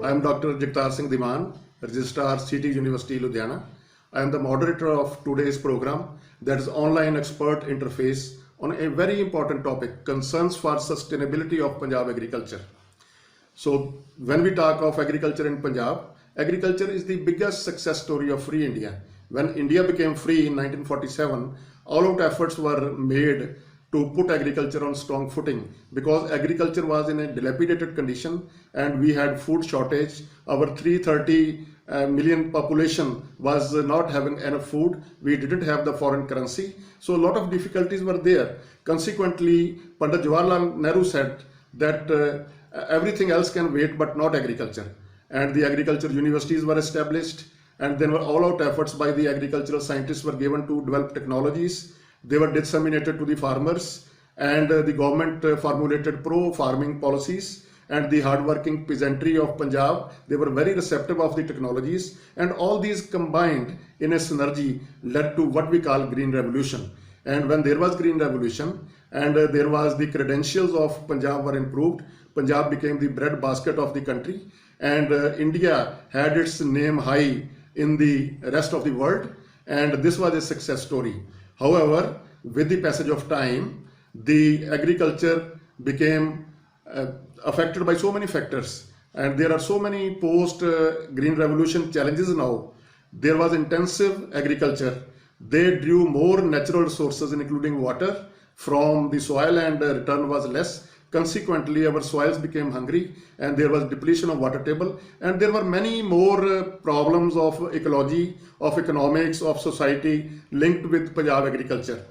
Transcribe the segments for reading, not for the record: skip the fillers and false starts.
I am Dr. Jagtar Singh Diman, Registrar, City University, Ludhiana. I am the moderator of today's program, that is online expert interface on a very important topic, concerns for sustainability of Punjab agriculture. So when we talk of agriculture in Punjab, agriculture is the biggest success story of free India. When India became free in 1947, all out efforts were made to put agriculture on strong footing because agriculture was in a dilapidated condition and we had food shortage. Our 330 million population was not having enough food. We didn't have the foreign currency. So a lot of difficulties were there. Consequently, Pandit Jawaharlal Nehru said that everything else can wait but not agriculture. And the agriculture universities were established, and then all out efforts by the agricultural scientists were given to develop technologies. They were disseminated to the farmers, and the government formulated pro-farming policies, and the hard-working peasantry of Punjab, they were very receptive of the technologies, and all these combined in a synergy led to what we call Green Revolution. And when there was Green Revolution and there was the credentials of Punjab were improved, Punjab became the breadbasket of the country, and India had its name high in the rest of the world, and this was a success story. However, with the passage of time, the agriculture became affected by so many factors, and there are so many post-Green Revolution challenges now. There was intensive agriculture. They drew more natural resources, including water, from the soil, and return was less. Consequently, our soils became hungry and there was depletion of water table, and there were many more problems of ecology, of economics, of society linked with Punjab agriculture.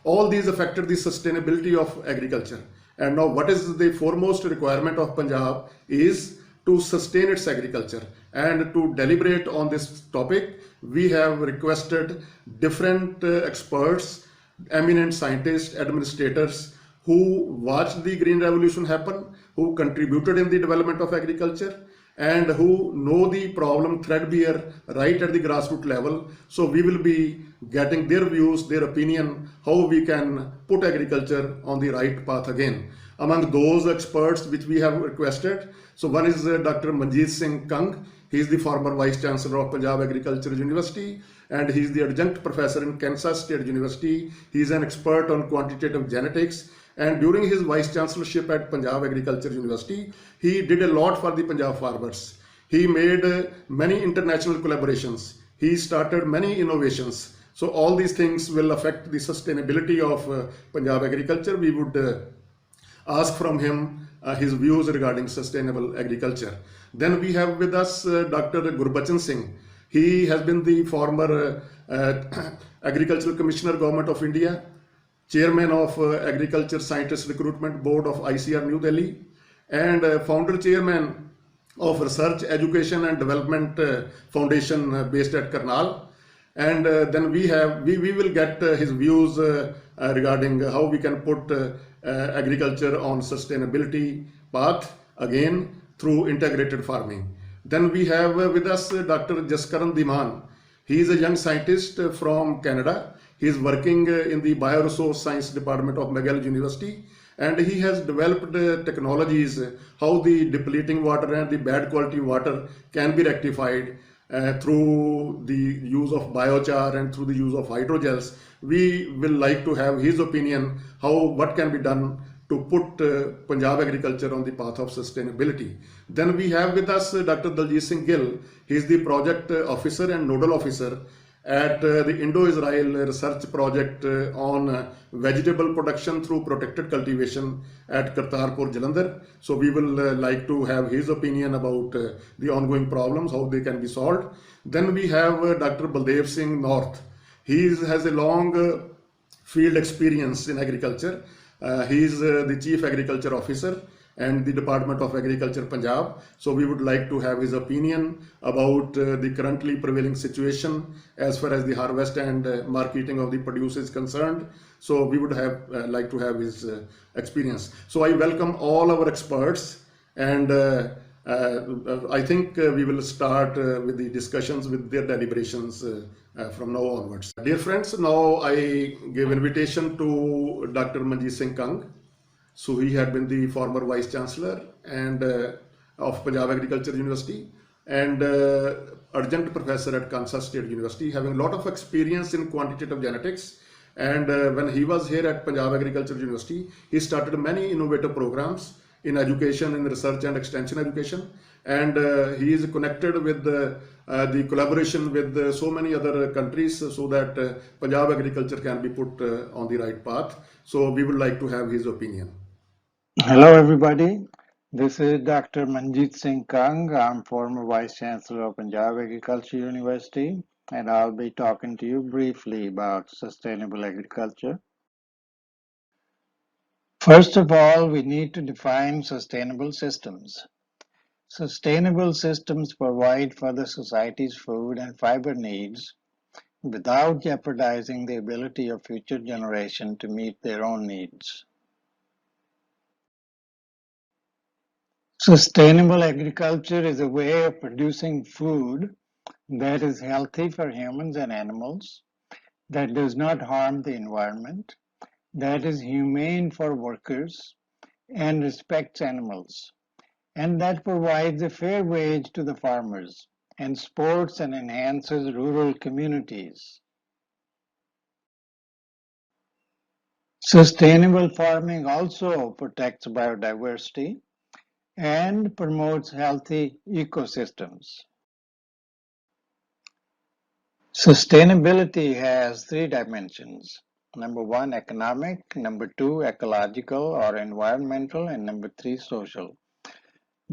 All these affected the sustainability of agriculture. And now what is the foremost requirement of Punjab is to sustain its agriculture. And to deliberate on this topic, we have requested different experts, eminent scientists, administrators, who watched the Green Revolution happen, who contributed in the development of agriculture, and who know the problem threadbare right at the grassroots level. So we will be getting their views, their opinion, how we can put agriculture on the right path again. Among those experts which we have requested, so one is Dr. Manjeet Singh Kang. He is the former Vice Chancellor of Punjab Agricultural University, and he is the adjunct professor in Kansas State University. He is an expert on quantitative genetics. And during his vice chancellorship at Punjab Agriculture University, he did a lot for the Punjab farmers. He made many international collaborations. He started many innovations. So all these things will affect the sustainability of Punjab agriculture. We would ask from him his views regarding sustainable agriculture. Then we have with us Dr. Gurbachan Singh. He has been the former Agricultural Commissioner, Government of India, Chairman of Agriculture Scientist Recruitment Board of ICR New Delhi, and Founder Chairman of Research, Education and Development Foundation based at Karnal. And then we will get his views regarding how we can put agriculture on sustainability path again through integrated farming. Then we have with us Dr. Jaskaran Diman. He is a young scientist from Canada. He is working in the Bioresource Science Department of McGill University, and he has developed technologies how the depleting water and the bad quality water can be rectified through the use of biochar and through the use of hydrogels. We will like to have his opinion what can be done to put Punjab agriculture on the path of sustainability. Then we have with us Dr. Daljit Singh Gill. He is the project officer and nodal officer at the Indo-Israel Research Project on vegetable production through protected cultivation at Kartarpur, Jalandhar. So we will like to have his opinion about the ongoing problems, how they can be solved. Then we have Dr. Baldev Singh North. He has a long field experience in agriculture. He is the Chief Agriculture Officer and the Department of Agriculture Punjab. So we would like to have his opinion about the currently prevailing situation as far as the harvest and marketing of the produce is concerned. So we would like to have his experience. So I welcome all our experts, and I think we will start with the discussions, with their deliberations from now onwards. Dear friends, now I give invitation to Dr. Manjeet Singh Kang. So he had been the former Vice Chancellor, and of Punjab Agriculture University and adjunct professor at Kansas State University, having a lot of experience in quantitative genetics. And when he was here at Punjab Agriculture University, he started many innovative programs in education, in research and extension education. And he is connected with the collaboration with so many other countries so that Punjab agriculture can be put on the right path. So we would like to have his opinion. Hello, everybody. This is Dr. Manjeet Singh Kang. I'm former Vice Chancellor of Punjab Agriculture University, and I'll be talking to you briefly about sustainable agriculture. First of all, we need to define sustainable systems. Sustainable systems provide for the society's food and fiber needs without jeopardizing the ability of future generations to meet their own needs. Sustainable agriculture is a way of producing food that is healthy for humans and animals, that does not harm the environment, that is humane for workers and respects animals, and that provides a fair wage to the farmers and supports and enhances rural communities. Sustainable farming also protects biodiversity and promotes healthy ecosystems. Sustainability has three dimensions. Number one, economic, number two, ecological or environmental, and number three, social.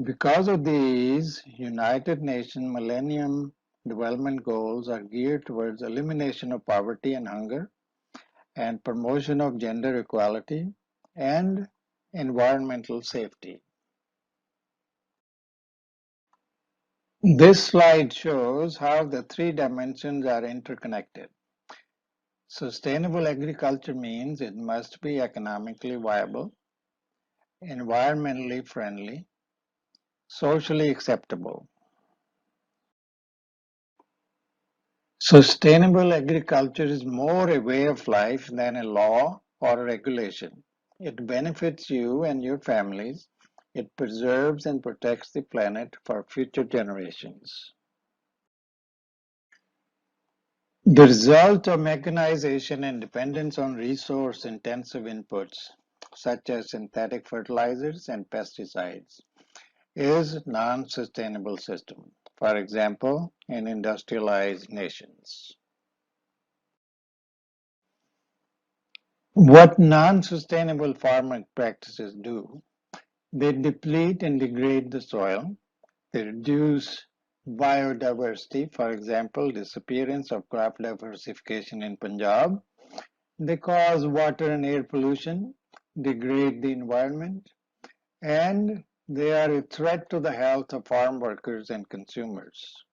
Because of these, United Nations Millennium Development Goals are geared towards elimination of poverty and hunger and promotion of gender equality and environmental safety. This slide shows how the three dimensions are interconnected. Sustainable agriculture means it must be economically viable, environmentally friendly, socially acceptable. Sustainable agriculture is more a way of life than a law or a regulation. It benefits you and your families. It preserves and protects the planet for future generations. The result of mechanization and dependence on resource-intensive inputs, such as synthetic fertilizers and pesticides, is non-sustainable system. For example, in industrialized nations. What non-sustainable farming practices do, they deplete and degrade the soil. They reduce biodiversity, for example, disappearance of crop diversification in Punjab. They cause water and air pollution, degrade the environment, and they are a threat to the health of farm workers and consumers.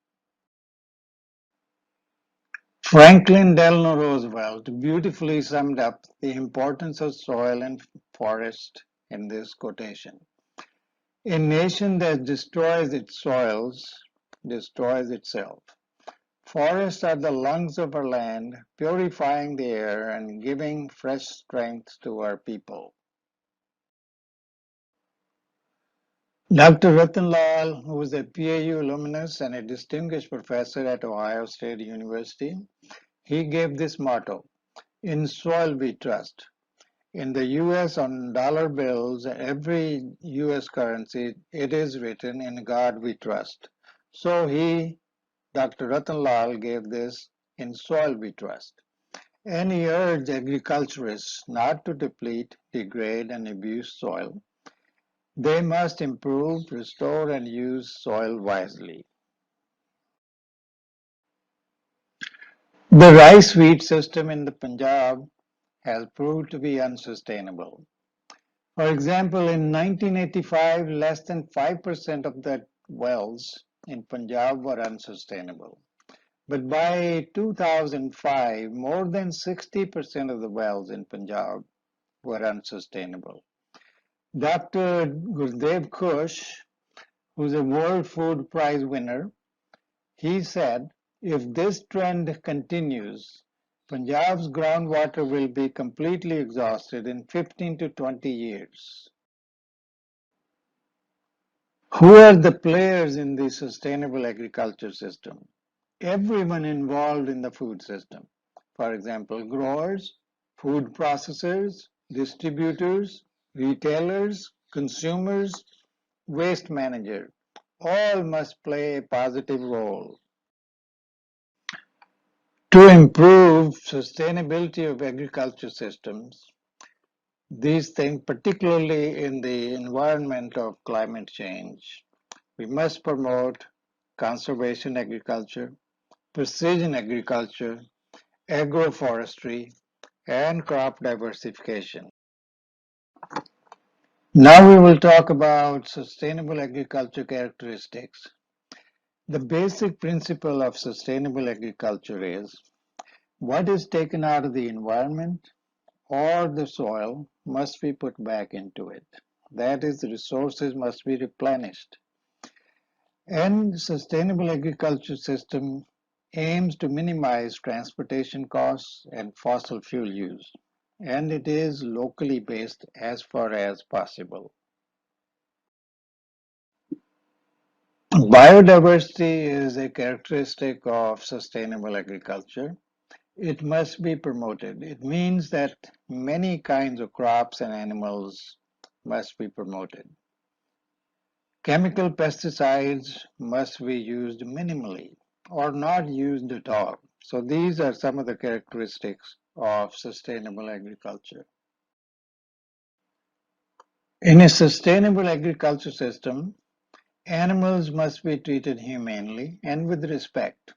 Franklin Delano Roosevelt beautifully summed up the importance of soil and forest in this quotation. A nation that destroys its soils destroys itself. Forests are the lungs of our land, purifying the air and giving fresh strength to our people. Dr. Ratan Lal, who is a PAU alumnus and a distinguished professor at Ohio State University, he gave this motto, "In soil we trust." In the US on dollar bills, every US currency, it is written, "In God we trust." So Dr. Ratan Lal, gave this, "In soil we trust." And he urged agriculturists not to deplete, degrade, and abuse soil. They must improve, restore, and use soil wisely. The rice wheat system in the Punjab has proved to be unsustainable. For example, in 1985, less than 5% of the wells in Punjab were unsustainable. But by 2005, more than 60% of the wells in Punjab were unsustainable. Dr. Gurdev Khush, who's a World Food Prize winner, he said, if this trend continues, Punjab's groundwater will be completely exhausted in 15 to 20 years. Who are the players in the sustainable agriculture system? Everyone involved in the food system. For example, growers, food processors, distributors, retailers, consumers, waste managers, all must play a positive role. To improve sustainability of agriculture systems, these things, particularly in the environment of climate change, we must promote conservation agriculture, precision agriculture, agroforestry, and crop diversification. Now we will talk about sustainable agriculture characteristics. The basic principle of sustainable agriculture is what is taken out of the environment or the soil must be put back into it. That is, the resources must be replenished. And sustainable agriculture system aims to minimize transportation costs and fossil fuel use, and it is locally based as far as possible. Biodiversity is a characteristic of sustainable agriculture. It must be promoted. It means that many kinds of crops and animals must be promoted. Chemical pesticides must be used minimally or not used at all. So these are some of the characteristics of sustainable agriculture. In a sustainable agriculture system, animals must be treated humanely and with respect.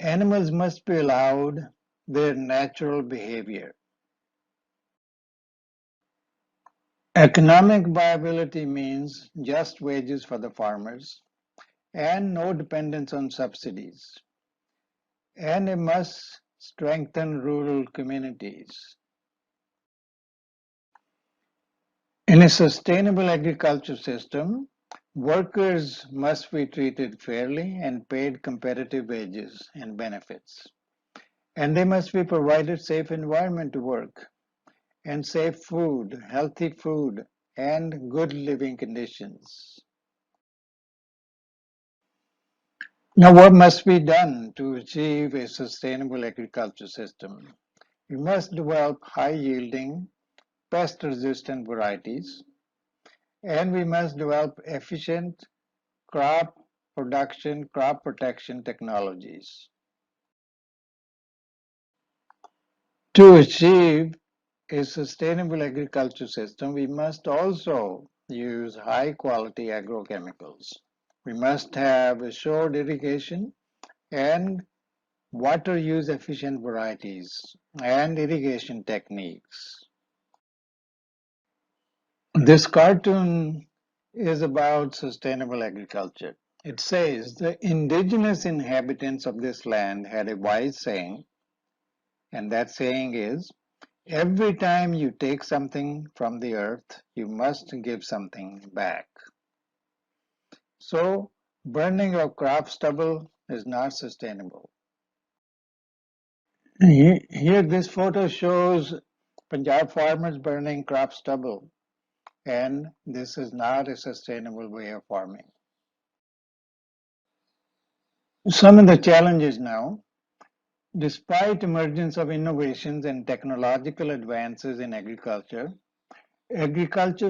Animals must be allowed their natural behavior. Economic viability means just wages for the farmers and no dependence on subsidies. And it must strengthen rural communities. In a sustainable agriculture system, workers must be treated fairly and paid competitive wages and benefits. And they must be provided safe environment to work and safe food, healthy food, and good living conditions. Now, what must be done to achieve a sustainable agriculture system? We must develop high-yielding, pest-resistant varieties, and we must develop efficient crop production, crop protection technologies. To achieve a sustainable agriculture system, we must also use high-quality agrochemicals. We must have assured irrigation and water use efficient varieties and irrigation techniques. This cartoon is about sustainable agriculture. It says the indigenous inhabitants of this land had a wise saying, and that saying is every time you take something from the earth, you must give something back. So, burning of crop stubble is not sustainable. Here, this photo shows Punjab farmers burning crop stubble, and this is not a sustainable way of farming. Some of the challenges now, despite emergence of innovations and technological advances in agriculture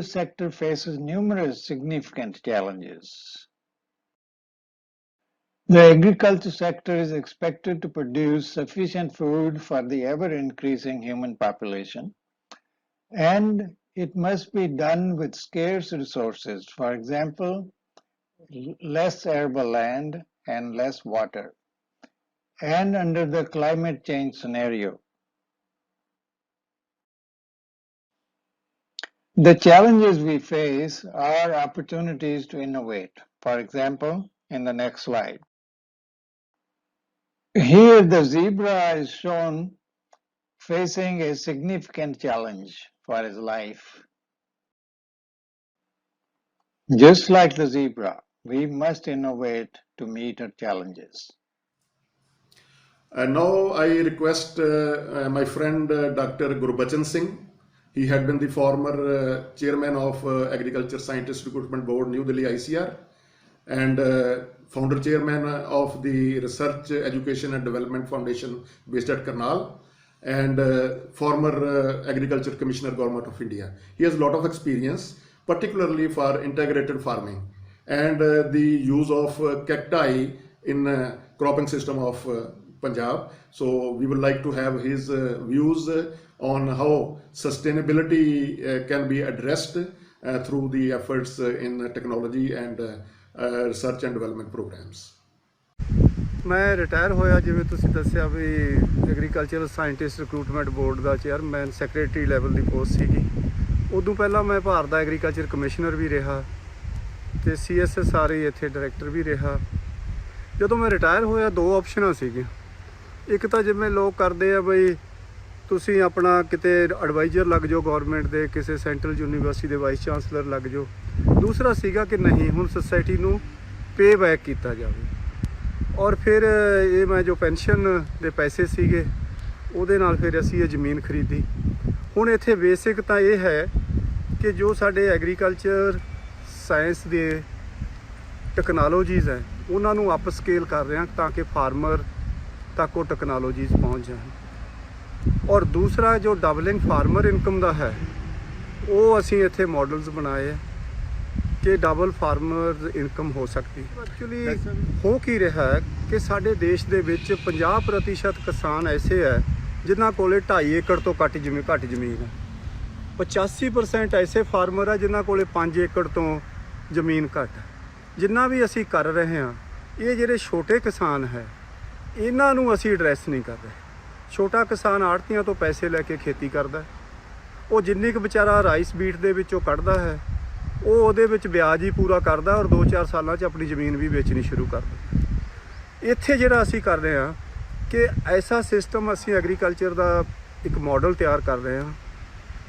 sector faces numerous significant challenges. The agriculture sector is expected to produce sufficient food for the ever-increasing human population, and it must be done with scarce resources, for example, less arable land and less water, and under the climate change scenario. The challenges we face are opportunities to innovate. For example, in the next slide. Here the zebra is shown facing a significant challenge for his life. Just like the zebra, we must innovate to meet our challenges. And now I request my friend Dr. Gurbachan Singh He had been the former chairman of Agriculture Scientist Recruitment Board, New Delhi ICR, and founder chairman of the Research Education and Development Foundation based at Karnal, and former Agriculture Commissioner, Government of India. He has a lot of experience, particularly for integrated farming and the use of cacti in cropping system of Punjab. So we would like to have his views on how sustainability can be addressed through the efforts in technology and research and development programs. ਮੈਂ retire ਹੋਇਆ, ਜਿਵੇਂ ਤੁਸੀਂ ਦੱਸਿਆ ਵੀ agricultural scientist recruitment board ਦਾ chairman, secretary level ਦੀ post ਸੀਗੀ। ਉਦੋਂ ਪਹਿਲਾਂ ਮੈਂ ਭਾਰਤ ਦਾ agriculture commissioner ਵੀ ਰਿਹਾ ਤੇ CSSRE ਇੱਥੇ ਡਾਇਰੈਕਟਰ ਵੀ ਰਿਹਾ। ਜਦੋਂ ਮੈਂ ਰਿਟਾਇਰ ਹੋਇਆ, ਦੋ ਆਪਸ਼ਨਾਂ ਸੀਗੀਆਂ। ਇੱਕ ਤਾਂ ਜਿਵੇਂ ਲੋਕ ਕਰਦੇ ਆ ਬਈ ਤੁਸੀਂ ਆਪਣਾ ਕਿਤੇ ਐਡਵਾਈਜ਼ਰ ਲੱਗ ਜਾਓ ਗਵਰਨਮੈਂਟ ਦੇ, ਕਿਸੇ ਸੈਂਟਰਲ ਯੂਨੀਵਰਸਿਟੀ ਦੇ ਵਾਈਸ ਚਾਂਸਲਰ ਲੱਗ ਜਾਓ। ਦੂਸਰਾ ਸੀਗਾ ਕਿ ਨਹੀਂ, ਹੁਣ ਸੁਸਾਇਟੀ ਨੂੰ ਪੇ ਬੈਕ ਕੀਤਾ ਜਾਵੇ। ਔਰ ਫਿਰ ਇਹ ਮੈਂ ਜੋ ਪੈਨਸ਼ਨ ਦੇ ਪੈਸੇ ਸੀਗੇ ਉਹਦੇ ਨਾਲ ਫਿਰ ਅਸੀਂ ਇਹ ਜ਼ਮੀਨ ਖਰੀਦੀ। ਹੁਣ ਇੱਥੇ ਬੇਸਿਕ ਤਾਂ ਇਹ ਹੈ ਕਿ ਜੋ ਸਾਡੇ ਐਗਰੀਕਲਚਰ ਸਾਇੰਸ ਦੇ ਟੈਕਨੋਲੋਜੀਜ਼ ਹੈ ਉਹਨਾਂ ਨੂੰ ਅਪ ਸਕੇਲ ਕਰ ਰਹੇ ਹਾਂ ਤਾਂ ਕਿ ਫਾਰਮਰ ਤੱਕ ਉਹ ਟੈਕਨੋਲੋਜੀਜ਼ ਪਹੁੰਚ ਜਾਣ। ਔਰ ਦੂਸਰਾ ਜੋ ਡਬਲਿੰਗ ਫਾਰਮਰ ਇਨਕਮ ਦਾ ਹੈ ਉਹ ਅਸੀਂ ਇੱਥੇ ਮਾਡਲਸ ਬਣਾਏ ਹੈ ਕਿ ਡਬਲ ਫਾਰਮਰ ਇਨਕਮ ਹੋ ਸਕਦੀ। ਐਕਚੁਅਲੀ ਹੋ ਕੀ ਰਿਹਾ ਹੈ ਕਿ ਸਾਡੇ ਦੇਸ਼ ਦੇ ਵਿੱਚ 50% ਕਿਸਾਨ ਐਸੇ ਹੈ ਜਿਨ੍ਹਾਂ ਕੋਲੇ 2.5 ਏਕੜ ਤੋਂ ਘੱਟ ਜ਼ਮੀਨ ਹੈ। 85% ਐਸੇ ਫਾਰਮਰ ਹੈ ਜਿਨ੍ਹਾਂ ਕੋਲੇ 5 ਏਕੜ ਤੋਂ ਜ਼ਮੀਨ ਘੱਟ ਹੈ। ਜਿੰਨਾ ਵੀ ਅਸੀਂ ਕਰ ਰਹੇ ਹਾਂ, ਇਹ ਜਿਹੜੇ ਛੋਟੇ ਕਿਸਾਨ ਹੈ ਇਹਨਾਂ ਨੂੰ ਅਸੀਂ ਐਡਰੈਸ ਨਹੀਂ ਕਰ ਰਹੇ। ਛੋਟਾ ਕਿਸਾਨ ਆੜ੍ਹਤੀਆਂ ਤੋਂ ਪੈਸੇ ਲੈ ਕੇ ਖੇਤੀ ਕਰਦਾ, ਉਹ ਜਿੰਨੀ ਕੁ ਵਿਚਾਰਾ ਰਾਈਸ ਬੀਟ ਦੇ ਵਿੱਚੋਂ ਕੱਢਦਾ ਹੈ ਉਹ ਉਹਦੇ ਵਿੱਚ ਵਿਆਜ ਹੀ ਪੂਰਾ ਕਰਦਾ ਔਰ 2-4 ਸਾਲਾਂ 'ਚ ਆਪਣੀ ਜ਼ਮੀਨ ਵੀ ਵੇਚਣੀ ਸ਼ੁਰੂ ਕਰ ਦਿੰਦਾ। ਇੱਥੇ ਜਿਹੜਾ ਅਸੀਂ ਕਰ ਰਹੇ ਹਾਂ ਕਿ ਐਸਾ ਸਿਸਟਮ ਅਸੀਂ ਐਗਰੀਕਲਚਰ ਦਾ ਇੱਕ ਮਾਡਲ ਤਿਆਰ ਕਰ ਰਹੇ ਹਾਂ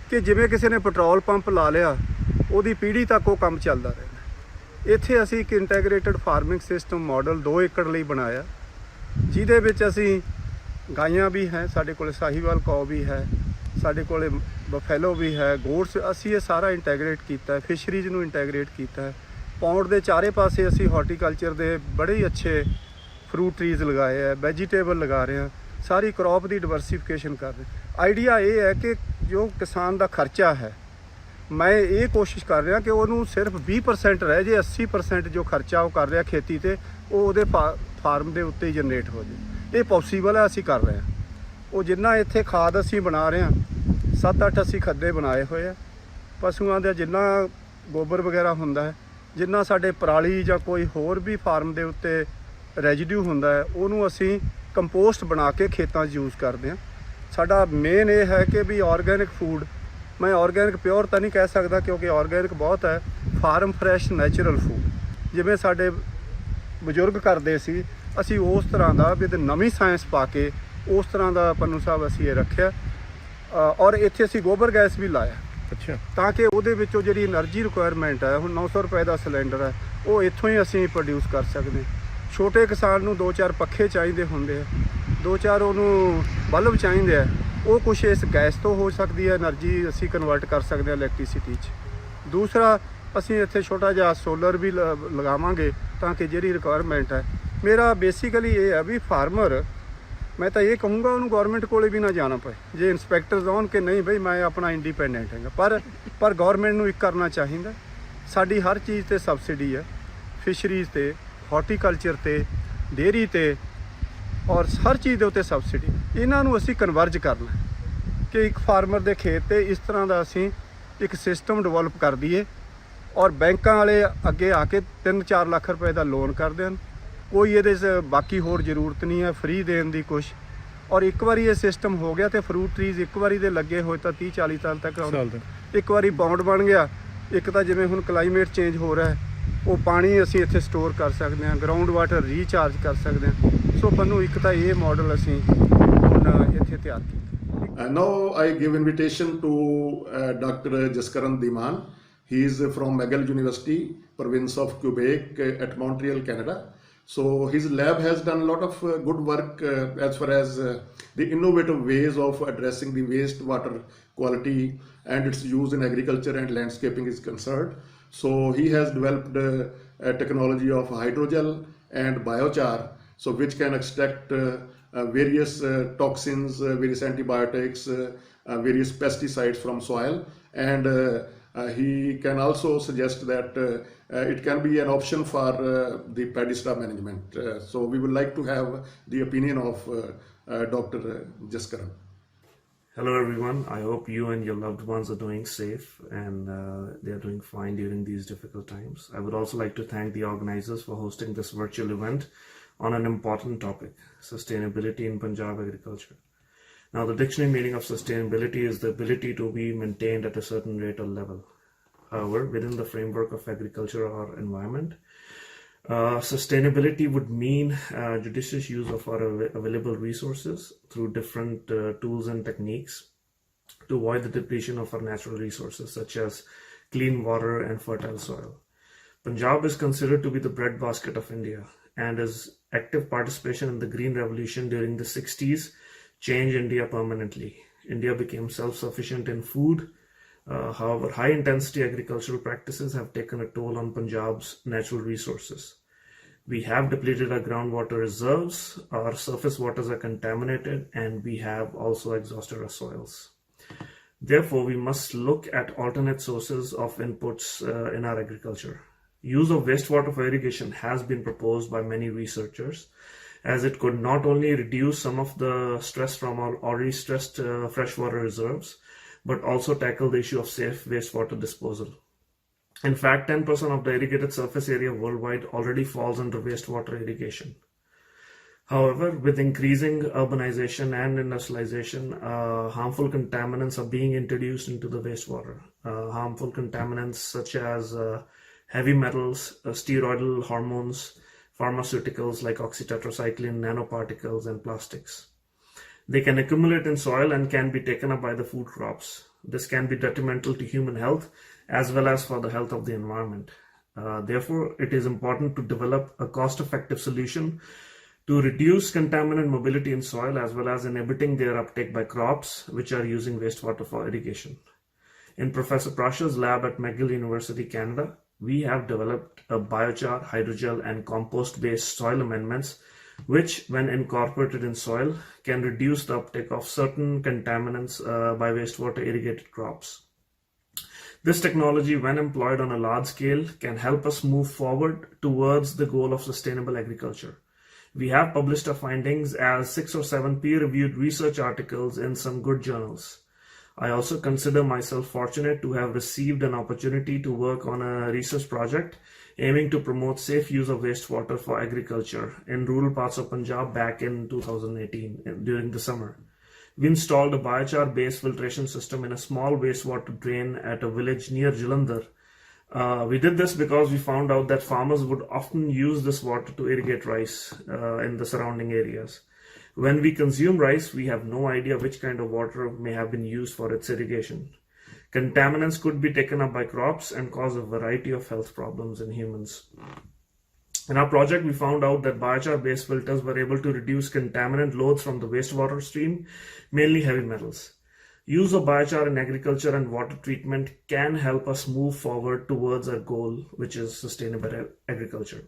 ਕਿ ਜਿਵੇਂ ਕਿਸੇ ਨੇ ਪੈਟਰੋਲ ਪੰਪ ਲਾ ਲਿਆ, ਉਹਦੀ ਪੀੜ੍ਹੀ ਤੱਕ ਉਹ ਕੰਮ ਚੱਲਦਾ ਰਹਿੰਦਾ। ਇੱਥੇ ਅਸੀਂ ਇੱਕ ਇੰਟੈਗਰੇਟਡ ਫਾਰਮਿੰਗ ਸਿਸਟਮ ਮਾਡਲ 2 ਏਕੜ ਲਈ ਬਣਾਇਆ, ਜਿਹਦੇ ਵਿੱਚ ਅਸੀਂ ਗਾਈਆਂ ਵੀ ਹੈ, ਸਾਡੇ ਕੋਲ ਸਾਹੀਵਾਲ ਕੌ ਵੀ ਹੈ, ਸਾਡੇ ਕੋਲ ਬਫੈਲੋ ਵੀ ਹੈ, ਗੋਟਸ, ਅਸੀਂ ਇਹ ਸਾਰਾ ਇੰਟੈਗਰੇਟ ਕੀਤਾ ਹੈ। ਫਿਸ਼ਰੀਜ਼ ਨੂੰ ਇੰਟੈਗਰੇਟ ਕੀਤਾ ਹੈ। ਪੌਂਡ ਦੇ ਚਾਰੇ ਪਾਸੇ ਅਸੀਂ ਹਾਰਟੀਕਲਚਰ ਦੇ ਬੜੇ ਹੀ ਅੱਛੇ ਫਰੂਟ ਟਰੀਜ਼ ਲਗਾਏ ਹੈ, ਵੈਜੀਟੇਬਲ ਲਗਾ ਰਹੇ ਹਾਂ, ਸਾਰੀ ਕ੍ਰੌਪ ਦੀ ਡਿਵਰਸੀਫਿਕੇਸ਼ਨ ਕਰ ਰਹੇ। ਆਈਡੀਆ ਇਹ ਹੈ ਕਿ ਜੋ ਕਿਸਾਨ ਦਾ ਖਰਚਾ ਹੈ, ਮੈਂ ਇਹ ਕੋਸ਼ਿਸ਼ ਕਰ ਰਿਹਾ ਕਿ ਉਹਨੂੰ ਸਿਰਫ 20% ਰਹਿ ਜੇ, 80% ਜੋ ਖਰਚਾ ਉਹ ਕਰ ਰਿਹਾ ਖੇਤੀ ਤੇ ਉਹ ਉਹਦੇ ਫਾਰਮ ਦੇ ਉੱਤੇ ਹੀ ਜਨਰੇਟ ਹੋ ਜਾਏ। ਇਹ ਪੋਸੀਬਲ ਹੈ, ਅਸੀਂ ਕਰ ਰਹੇ ਹਾਂ। ਉਹ ਜਿੰਨਾ ਇੱਥੇ ਖਾਦ ਅਸੀਂ ਬਣਾ ਰਹੇ ਹਾਂ, 7-8 ਅਸੀਂ ਖੱਡੇ ਬਣਾਏ ਹੋਏ ਆ ਪਸ਼ੂਆਂ ਦਾ, ਜਿੰਨਾ ਗੋਬਰ ਵਗੈਰਾ ਹੁੰਦਾ ਹੈ, ਜਿੰਨਾ ਸਾਡੇ ਪਰਾਲੀ ਜਾਂ ਕੋਈ ਹੋਰ ਵੀ ਫਾਰਮ ਦੇ ਉੱਤੇ ਰੈਜੀਡਿਊ ਹੁੰਦਾ ਹੈ, ਉਹਨੂੰ ਅਸੀਂ ਕੰਪੋਸਟ ਬਣਾ ਕੇ ਖੇਤਾਂ 'ਚ ਯੂਜ਼ ਕਰਦੇ ਹਾਂ। ਸਾਡਾ ਮੇਨ ਇਹ ਹੈ ਕਿ ਵੀ ਆਰਗੈਨਿਕ ਫੂਡ, ਮੈਂ ਆਰਗੈਨਿਕ ਪਿਓਰ ਤਾਂ ਨਹੀਂ ਕਹਿ ਸਕਦਾ ਕਿਉਂਕਿ ਆਰਗੈਨਿਕ ਬਹੁਤ ਹੈ, ਫਾਰਮ ਫਰੈਸ਼ ਨੈਚੁਰਲ ਫੂਡ ਜਿਵੇਂ ਸਾਡੇ ਬਜ਼ੁਰਗ ਕਰਦੇ ਸੀ, ਅਸੀਂ ਉਸ ਤਰ੍ਹਾਂ ਦਾ ਵਿਦ ਨਵੀਂ ਸਾਇੰਸ ਪਾ ਕੇ ਉਸ ਤਰ੍ਹਾਂ ਦਾ ਪੰਨੂ ਸਾਹਿਬ ਅਸੀਂ ਇਹ ਰੱਖਿਆ। ਔਰ ਇੱਥੇ ਅਸੀਂ ਗੋਬਰ ਗੈਸ ਵੀ ਲਾਇਆ, ਅੱਛਾ, ਤਾਂ ਕਿ ਉਹਦੇ ਵਿੱਚੋਂ ਜਿਹੜੀ એનર્ਜੀ ਰਿਕੁਆਇਰਮੈਂਟ ਹੈ, ਹੁਣ 900 ਰੁਪਏ ਦਾ ਸਿਲੰਡਰ ਹੈ, ਉਹ ਇੱਥੋਂ ਹੀ ਅਸੀਂ ਪ੍ਰੋਡਿਊਸ ਕਰ ਸਕਦੇ। ਛੋਟੇ ਕਿਸਾਨ ਨੂੰ 2-4 ਪੱਖੇ ਚਾਹੀਦੇ ਹੁੰਦੇ ਆ, 2-4 ਉਹਨੂੰ ਬਲਬ ਚਾਹੀਦੇ ਆ, ਉਹ ਕੁਛ ਇਸ ਗੈਸ ਤੋਂ ਹੋ ਸਕਦੀ ਹੈ એનર્ਜੀ, ਅਸੀਂ ਕਨਵਰਟ ਕਰ ਸਕਦੇ ਹਾਂ ਇਲੈਕਟ੍ਰੀਸਿਟੀ 'ਚ। ਦੂਸਰਾ ਅਸੀਂ ਇੱਥੇ ਛੋਟਾ ਜਿਹਾ ਸੋਲਰ ਵੀ ਲਗਾਵਾਂਗੇ ਤਾਂ ਕਿ ਜਿਹੜੀ ਰਿਕੁਆਇਰਮੈਂਟ ਹੈ। ਮੇਰਾ ਬੇਸਿਕਲੀ ਇਹ ਹੈ ਵੀ ਫਾਰਮਰ, ਮੈਂ ਤਾਂ ਇਹ ਕਹੂੰਗਾ ਉਹਨੂੰ ਗਵਰਨਮੈਂਟ ਕੋਲੇ ਵੀ ਨਾ ਜਾਣਾ ਪਏ। ਜੇ ਇੰਸਪੈਕਟਰਸ ਆਉਣ ਕਿ ਨਹੀਂ ਬਈ ਮੈਂ ਆਪਣਾ ਇੰਡੀਪੈਂਡੈਂਟ ਹੈਗਾ, ਪਰ ਗਵਰਨਮੈਂਟ ਨੂੰ ਇੱਕ ਕਰਨਾ ਚਾਹੀਦਾ। ਸਾਡੀ ਹਰ ਚੀਜ਼ ਤੇ ਸਬਸਿਡੀ ਹੈ, ਫਿਸ਼ਰੀਜ਼ ਤੇ, ਹਾਰਟੀਕਲਚਰ ਤੇ, ਡੇਅਰੀ ਤੇ, ਔਰ ਹਰ ਚੀਜ਼ ਦੇ ਉੱਤੇ ਸਬਸਿਡੀ। ਇਹਨਾਂ ਨੂੰ ਅਸੀਂ ਕਨਵਰਜ ਕਰਨਾ ਕਿ ਇੱਕ ਫਾਰਮਰ ਦੇ ਖੇਤ ਤੇ ਇਸ ਤਰ੍ਹਾਂ ਦਾ ਅਸੀਂ ਇੱਕ ਸਿਸਟਮ ਡਿਵੈਲਪ ਕਰ ਦਈਏ ਔਰ ਬੈਂਕਾਂ ਵਾਲੇ ਅੱਗੇ ਆ ਕੇ 3-4 ਲੱਖ ਰੁਪਏ ਦਾ ਲੋਨ ਕਰਦੇ ਹਨ। ਕੋਈ ਇਹਦੇ 'ਚ ਬਾਕੀ ਹੋਰ ਜ਼ਰੂਰਤ ਨਹੀਂ ਹੈ ਫ੍ਰੀ ਦੇਣ ਦੀ ਕੁਛ। ਔਰ ਇੱਕ ਵਾਰੀ ਇਹ ਸਿਸਟਮ ਹੋ ਗਿਆ ਤੇ ਫਰੂਟ ਟਰੀਜ਼ ਇੱਕ ਵਾਰੀ ਦੇ ਲੱਗੇ ਹੋਏ ਤਾਂ 30-40 ਸਾਲ ਤੱਕ ਆਉਂਦੇ। ਇੱਕ ਵਾਰੀ ਬਾਉਂਡ ਬਣ ਗਿਆ, ਇੱਕ ਤਾਂ ਜਿਵੇਂ ਹੁਣ ਕਲਾਈਮੇਟ ਚੇਂਜ ਹੋ ਰਿਹਾ ਹੈ, ਉਹ ਪਾਣੀ ਅਸੀਂ ਇੱਥੇ ਸਟੋਰ ਕਰ ਸਕਦੇ ਹਾਂ, ਗਰਾਊਂਡ ਵਾਟਰ ਰੀਚਾਰਜ ਕਰ ਸਕਦੇ ਹਾਂ। ਸੋ ਸਾਨੂੰ ਇੱਕ ਤਾਂ ਇਹ ਮਾਡਲ ਅਸੀਂ ਹੁਣ ਇੱਥੇ ਤਿਆਰ ਕੀਤਾ। And now I give invitation to Dr. Jaskaran Diman. He is from McGill University, province of Quebec at Montreal, Canada. So his lab has done a lot of good work as far as the innovative ways of addressing the wastewater quality and its use in agriculture and landscaping is concerned. So he has developed a technology of hydrogel and biochar, so which can extract various toxins, various antibiotics, various pesticides from soil, and he can also suggest that it can be an option for the paddy straw management. So we would like to have the opinion of Dr. Jaskaran. Hello everyone, I hope you and your loved ones are doing safe and they are doing fine during these difficult times. I would also like to thank the organizers for hosting this virtual event on an important topic, sustainability in Punjab agriculture. Now, the dictionary meaning of sustainability is the ability to be maintained at a certain rate or level. However, within the framework of agriculture or environment, sustainability would mean judicious use of our available resources through different tools and techniques to avoid the depletion of our natural resources, such as clean water and fertile soil. Punjab is considered to be the breadbasket of India, and his active participation in the Green Revolution during the 60s changed India permanently. India became self-sufficient in food. However, high-intensity agricultural practices have taken a toll on Punjab's natural resources. We have depleted our groundwater reserves, our surface waters are contaminated, and we have also exhausted our soils. Therefore, we must look at alternate sources of inputs in our agriculture. Use of wastewater for irrigation has been proposed by many researchers, as it could not only reduce some of the stress from our already stressed freshwater reserves, but also tackle the issue of safe wastewater disposal. In fact, 10% of the irrigated surface area worldwide already falls under wastewater irrigation. However, with increasing urbanization and industrialization, harmful contaminants are being introduced into the wastewater. Harmful contaminants such as heavy metals, steroidal hormones, pharmaceuticals like oxytetracycline, nanoparticles, and plastics. They can accumulate in soil and can be taken up by the food crops. This can be detrimental to human health as well as for the health of the environment. Therefore, it is important to develop a cost-effective solution to reduce contaminant mobility in soil as well as inhibiting their uptake by crops which are using wastewater for irrigation. In Professor Prasha's lab at McGill University, Canada, we have developed a biochar, hydrogel, and compost-based soil amendments which, when incorporated in soil, can reduce the uptake of certain contaminants by wastewater irrigated crops. This technology, when employed on a large scale, can help us move forward towards the goal of sustainable agriculture. We have published our findings as 6 or 7 peer-reviewed research articles in some good journals. I also consider myself fortunate to have received an opportunity to work on a research project aiming to promote safe use of wastewater for agriculture in rural parts of Punjab back in 2018 during the summer. We installed a biochar-based filtration system in a small wastewater drain at a village near Jalandhar. We did this because we found out that farmers would often use this water to irrigate rice in the surrounding areas. When we consume rice, we have no idea which kind of water may have been used for its irrigation. Contaminants could be taken up by crops and cause a variety of health problems in humans. In our project, we found out that biochar-based filters were able to reduce contaminant loads from the wastewater stream, mainly heavy metals. Use of biochar in agriculture and water treatment can help us move forward towards our goal, which is sustainable agriculture.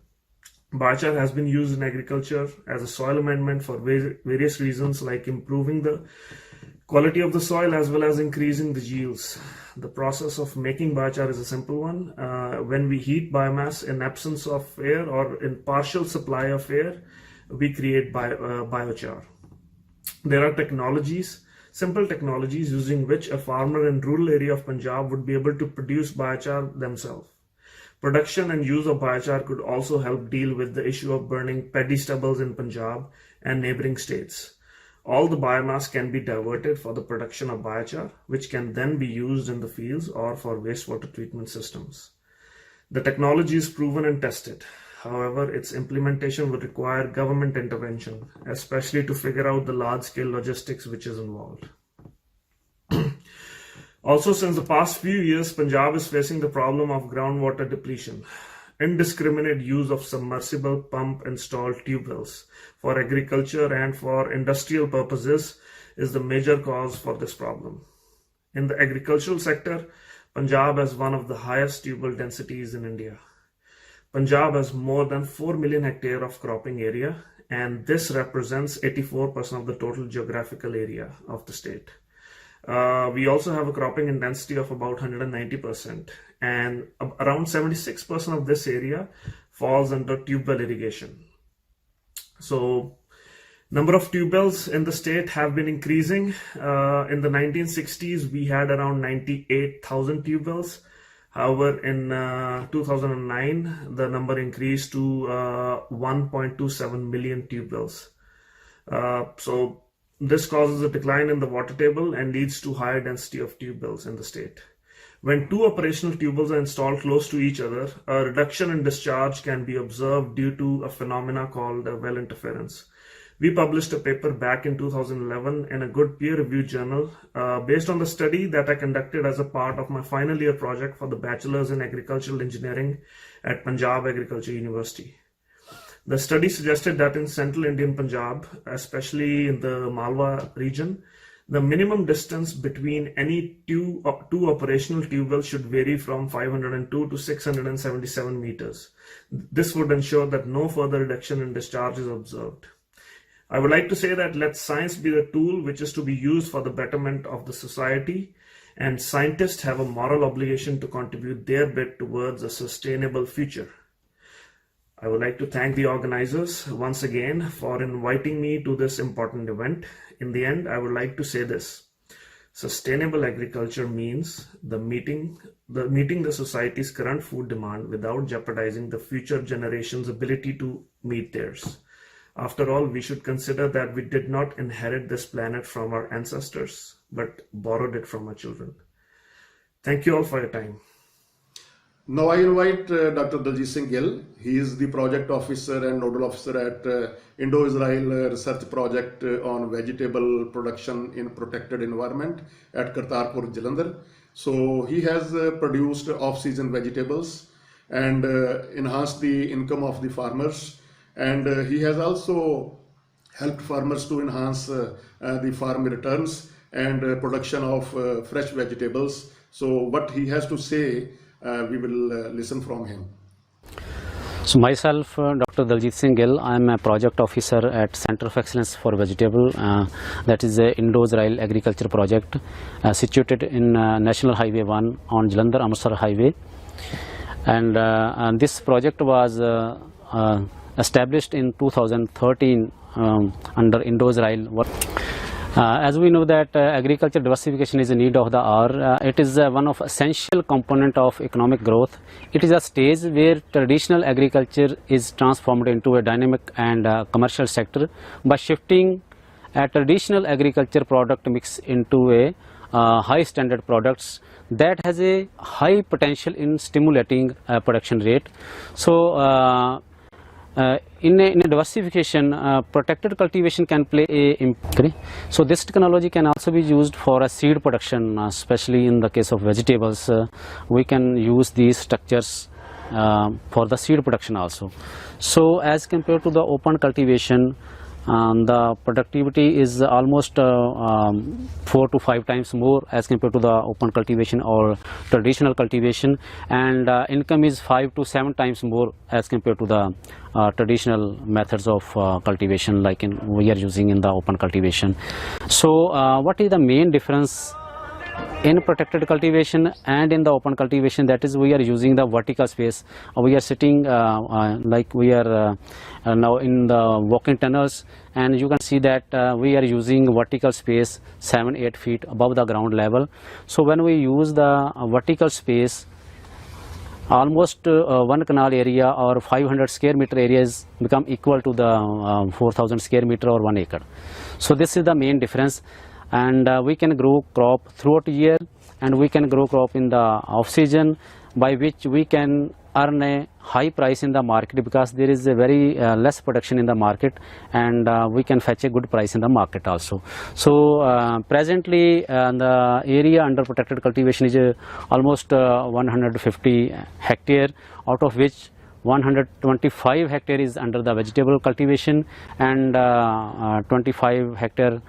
Biochar has been used in agriculture as a soil amendment for various reasons, like improving the quality of the soil as well as increasing the yields. The process of making biochar is a simple one. When we heat biomass in absence of air or in partial supply of air, we create biochar. There are simple technologies using which a farmer in rural area of Punjab would be able to produce biochar themselves. Production and use of biochar could also help deal with the issue of burning paddy stubbles in Punjab and neighboring states. All the biomass can be diverted for the production of biochar, which can then be used in the fields or for wastewater treatment systems. The technology is proven and tested. However, its implementation would require government intervention, especially to figure out the large-scale logistics which is involved. Also, since the past few years, Punjab is facing the problem of groundwater depletion. indiscriminate use of submersible pump installed tube wells for agriculture and for industrial purposes is the major cause for this problem. In the agricultural sector, Punjab has one of the highest tube well densities in India. Punjab has more than 4 million hectares of cropping area, and this represents 84% of the total geographical area of the state. We also have a cropping intensity of about 190%, and around 76% of this area falls under tube well irrigation. So, number of tube wells in the state have been increasing. In the 1960s, we had around 98,000 tube wells. However, in 2009, the number increased to 1.27 million tube wells. So this causes a decline in the water table and leads to higher density of tube wells in the state. When two operational tube wells are installed close to each other, a reduction in discharge can be observed due to a phenomena called well interference. We published a paper back in 2011 in a good peer-reviewed journal based on the study that I conducted as a part of my final year project for the Bachelor's in Agricultural Engineering at Punjab Agriculture University. The study suggested that in central Indian Punjab, especially in the Malwa region, the minimum distance between any two operational tube wells should vary from 502 to 677 meters. This would ensure that no further reduction in discharge is observed. I would like to say that let science be the tool which is to be used for the betterment of the society, and scientists have a moral obligation to contribute their bit towards a sustainable future. I would like to thank the organizers once again for inviting me to this important event. In the end, I would like to say this. Sustainable agriculture means meeting the society's current food demand without jeopardizing the future generations' ability to meet theirs. After all, we should consider that we did not inherit this planet from our ancestors, but borrowed it from our children. Thank you all for your time. Now I invite Dr. Daljit Singh Gill. He is the project officer and nodal officer at Indo-Israel Research Project on Vegetable Production in Protected Environment at Kartarpur, Jalandhar. So he has produced off-season vegetables and enhanced the income of the farmers. And he has also helped farmers to enhance the farm returns and production of fresh vegetables. So what he has to say, we will listen from him. So myself, Dr. Daljit Singh Gill, I am a project officer at Center of Excellence for Vegetable, that is a Indo-Israel Agriculture Project situated in National Highway 1 on Jalandhar-Amritsar Highway. And this project was established in 2013 under Indo-Israel work. As we know that agriculture diversification is a need of the hour. It is one of essential component of economic growth. It is a stage where traditional agriculture is transformed into a dynamic and commercial sector by shifting a traditional agriculture product mix into a high standard products that has a high potential in stimulating production rate. So in a diversification, protected cultivation can play a so this technology can also be used for a seed production, especially in the case of vegetables. We can use these structures for the seed production also. So as compared to the open cultivation, the productivity is almost 4 to 5 times more as compared to the open cultivation or traditional cultivation, and income is 5 to 7 times more as compared to the traditional methods of cultivation like we are using in the open cultivation. So what is the main difference in protected cultivation and in the open cultivation? That is, we are using the vertical space. We are sitting like we are now in the walking tunnels, and you can see that we are using vertical space 7-8 feet above the ground level. So when we use the vertical space, almost one canal area or 500 square meter areas become equal to the 4,000 square meter or 1 acre. So this is the main difference. And we can grow crop throughout the year, and we can grow crop in the off season, by which we can earn a high price in the market because there is a very less production in the market, and we can fetch a good price in the market also. So presently the area under protected cultivation is almost 150 hectare, out of which 125 hectare is under the vegetable cultivation, and 25 hectare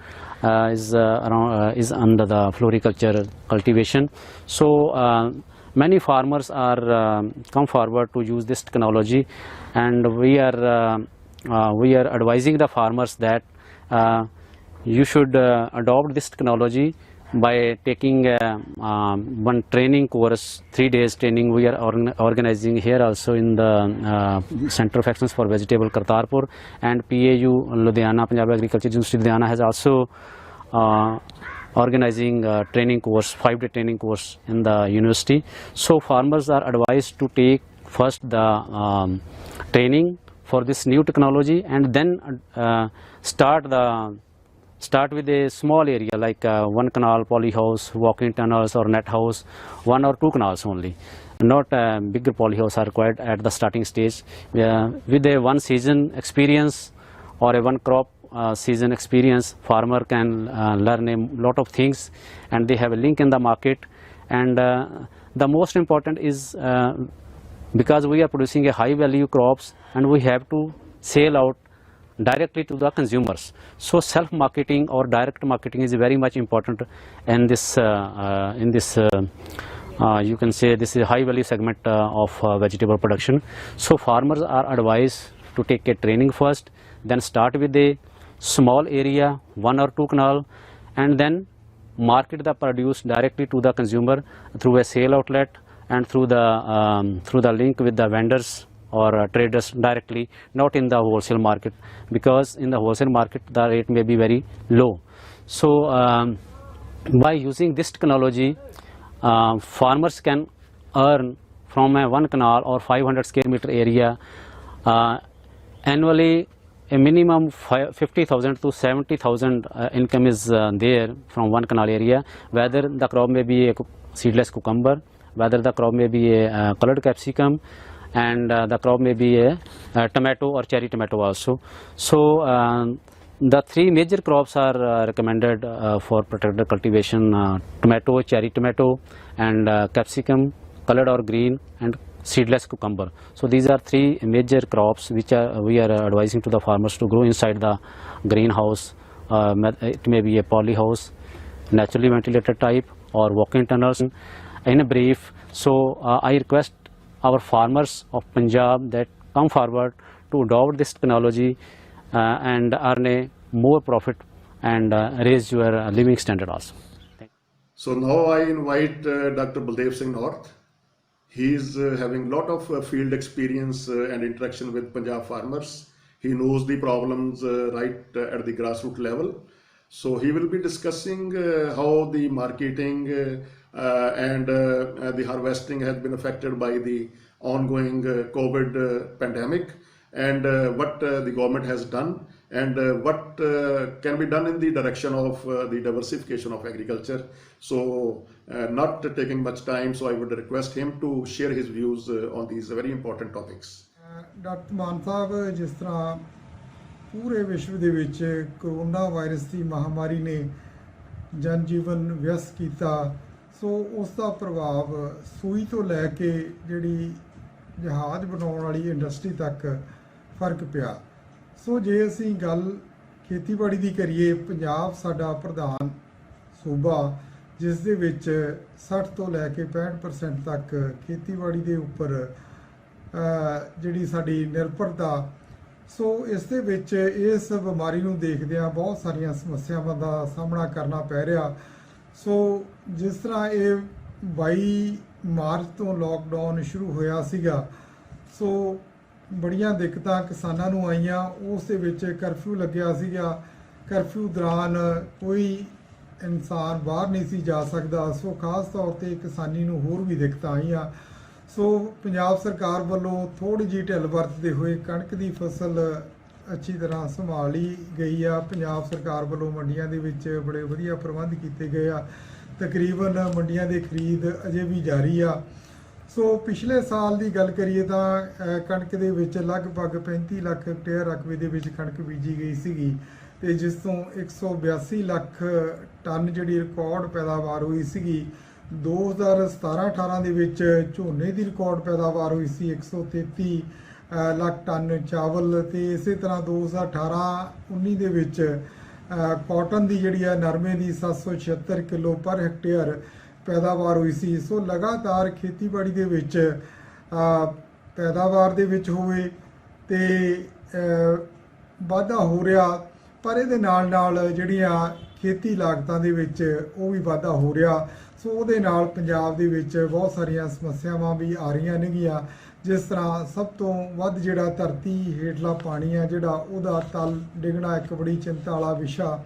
is under the floriculture cultivation. So many farmers are come forward to use this technology, and we are advising the farmers that you should adopt this technology by taking one training course, 3 days training we are organizing here also in the Center of Excellence for Vegetable Kartarpur, and PAU Ludhiana, Punjab Agriculture University Ludhiana has also organizing training course, 5-day training course in the university. So farmers are advised to take first the training for this new technology, and then start with a small area like 1 canal poly house, walk-in tunnels or net house, 1 or 2 canals only. Not bigger poly house are required at the starting stage. With a 1 season experience or a 1 crop season experience, farmer can learn a lot of things, and they have a link in the market. And the most important is because we are producing a high value crops, and we have to sell out directly to the consumers. So self marketing or direct marketing is very much important in this you can say this is a high value segment of vegetable production. So farmers are advised to take a training first, then start with a small area, 1 or 2 canal, and then market the produce directly to the consumer through a sale outlet and through the link with the vendors or traders directly, not in the wholesale market, because in the wholesale market the rate may be very low. So by using this technology, farmers can earn from a 1 canal or 500 square meter area annually a minimum 50,000 to 70,000 income is there from 1 canal area, whether the crop may be a seedless cucumber, whether the crop may be a colored capsicum, and the crop may be a tomato or cherry tomato also. So the 3 major crops are recommended for protected cultivation: tomato, cherry tomato, and capsicum, colored or green, and seedless cucumber. So these are 3 major crops which we are advising to the farmers to grow inside the greenhouse. It may be a poly house, naturally ventilated type, or walk-in tunnels. In a brief, so I request our farmers of Punjab that come forward to adopt this technology and earn a more profit and raise your living standard also. So now I invite Dr. Baldev Singh North. He is having a lot of field experience and interaction with Punjab farmers. He knows the problems right at the grassroots level. So he will be discussing how the marketing and the harvesting has been affected by the ongoing COVID pandemic, and what the government has done, and what can be done in the direction of the diversification of agriculture. So not taking much time, so I would request him to share his views on these very important topics. Doctor Mann Sahib, ਜਿਸ ਤਰ੍ਹਾਂ ਪੂਰੇ ਵਿਸ਼ਵ ਦੇ ਵਿੱਚ corona virus ਦੀ ਮਹਾਮਾਰੀ ਨੇ ਜਨ ਜੀਵਨ ਵਿਅਸਤ ਕੀਤਾ, ਸੋ ਉਸ ਦਾ ਪ੍ਰਭਾਵ ਸੂਈ ਤੋਂ ਲੈ ਕੇ ਜਿਹੜੀ ਜਹਾਜ਼ ਬਣਾਉਣ ਵਾਲੀ ਇੰਡਸਟਰੀ ਤੱਕ ਫਰਕ ਪਿਆ। ਸੋ ਜੇ ਅਸੀਂ ਗੱਲ ਖੇਤੀਬਾੜੀ ਦੀ ਕਰੀਏ, ਪੰਜਾਬ ਸਾਡਾ ਪ੍ਰਧਾਨ ਸੂਬਾ ਜਿਸ ਦੇ ਵਿੱਚ 60 ਤੋਂ ਲੈ ਕੇ 65% ਤੱਕ ਖੇਤੀਬਾੜੀ ਦੇ ਉੱਪਰ ਜਿਹੜੀ ਸਾਡੀ ਨਿਰਭਰਤਾ, ਸੋ ਇਸ ਦੇ ਵਿੱਚ ਇਸ ਬਿਮਾਰੀ ਨੂੰ ਦੇਖਦਿਆਂ ਬਹੁਤ ਸਾਰੀਆਂ ਸਮੱਸਿਆਵਾਂ ਦਾ ਸਾਹਮਣਾ ਕਰਨਾ ਪੈ ਰਿਹਾ। ਸੋ ਜਿਸ ਤਰ੍ਹਾਂ ਇਹ 22 ਮਾਰਚ ਤੋਂ ਲੋਕਡਾਊਨ ਸ਼ੁਰੂ ਹੋਇਆ ਸੀਗਾ, ਸੋ ਬੜੀਆਂ ਦਿੱਕਤਾਂ ਕਿਸਾਨਾਂ ਨੂੰ ਆਈਆਂ। ਉਸ ਦੇ ਵਿੱਚ ਕਰਫਿਊ ਲੱਗਿਆ ਸੀਗਾ, ਕਰਫਿਊ ਦੌਰਾਨ ਕੋਈ ਇਨਸਾਨ ਬਾਹਰ ਨਹੀਂ ਸੀ ਜਾ ਸਕਦਾ। ਸੋ ਖਾਸ ਤੌਰ 'ਤੇ ਕਿਸਾਨੀ ਨੂੰ ਹੋਰ ਵੀ ਦਿੱਕਤਾਂ ਆਈਆਂ। ਸੋ ਪੰਜਾਬ ਸਰਕਾਰ ਵੱਲੋਂ ਥੋੜ੍ਹੀ ਜਿਹੀ ਢਿੱਲ ਵਰਤਦੇ ਹੋਏ ਕਣਕ ਦੀ ਫਸਲ ਅੱਛੀ ਤਰ੍ਹਾਂ ਸੰਭਾਲੀ ਗਈ ਆ। ਪੰਜਾਬ ਸਰਕਾਰ ਵੱਲੋਂ ਮੰਡੀਆਂ ਦੇ ਵਿੱਚ ਬੜੇ ਵਧੀਆ ਪ੍ਰਬੰਧ ਕੀਤੇ ਗਏ ਆ। ਤਕਰੀਬਨ ਮੰਡੀਆਂ ਦੇ ਖਰੀਦ ਅਜੇ ਵੀ ਜਾਰੀ ਆ। ਸੋ ਪਿਛਲੇ ਸਾਲ ਦੀ ਗੱਲ ਕਰੀਏ ਤਾਂ ਕਣਕ ਦੇ ਵਿੱਚ ਲਗਭਗ 35 ਲੱਖ ਹੈਕਟੇਅਰ ਰਕਬੇ ਦੇ ਵਿੱਚ ਕਣਕ ਬੀਜੀ ਗਈ ਸੀਗੀ, ਅਤੇ ਜਿਸ ਤੋਂ 182 ਲੱਖ ਟਨ ਜਿਹੜੀ ਰਿਕਾਰਡ ਪੈਦਾਵਾਰ ਹੋਈ ਸੀਗੀ। 2017-18 ਦੇ ਵਿੱਚ ਝੋਨੇ ਦੀ ਰਿਕਾਰਡ ਪੈਦਾਵਾਰ ਹੋਈ ਸੀ 133 ਲੱਖ ਟਨ ਚਾਵਲ ਤੇ ਇਸੇ ਤਰ੍ਹਾਂ 2018-19 ਦੇ ਵਿੱਚ ਕਾਟਨ ਦੀ ਜਿਹੜੀ ਆ ਨਰਮੇ ਦੀ 776 ਕਿਲੋ ਪਰ ਹੈਕਟੇਅਰ ਪੈਦਾਵਾਰ ਹੋਈ ਸੀ। ਸੋ ਲਗਾਤਾਰ ਖੇਤੀਬਾੜੀ ਦੇ ਵਿੱਚ ਪੈਦਾਵਾਰ ਦੇ ਵਿੱਚ ਹੋਵੇ ਤੇ ਵਾਧਾ ਹੋ ਰਿਹਾ, ਪਰ ਇਹਦੇ ਨਾਲ ਜਿਹੜੀਆਂ ਖੇਤੀ ਲਾਗਤਾਂ ਦੇ ਵਿੱਚ ਉਹ ਵੀ ਵਾਧਾ ਹੋ ਰਿਹਾ। ਸੋ ਉਹਦੇ ਨਾਲ ਪੰਜਾਬ ਦੇ ਵਿੱਚ ਬਹੁਤ ਸਾਰੀਆਂ ਸਮੱਸਿਆਵਾਂ ਵੀ ਆ ਰਹੀਆਂ ਨੇਗੀਆਂ, ਜਿਸ ਤਰ੍ਹਾਂ ਸਭ ਤੋਂ ਵੱਧ ਜਿਹੜਾ ਧਰਤੀ ਹੇਠਲਾ ਪਾਣੀ ਆ ਜਿਹੜਾ ਉਹਦਾ ਤਲ ਡਿੱਗਣਾ ਇੱਕ ਬੜੀ ਚਿੰਤਾ ਵਾਲਾ ਵਿਸ਼ਾ।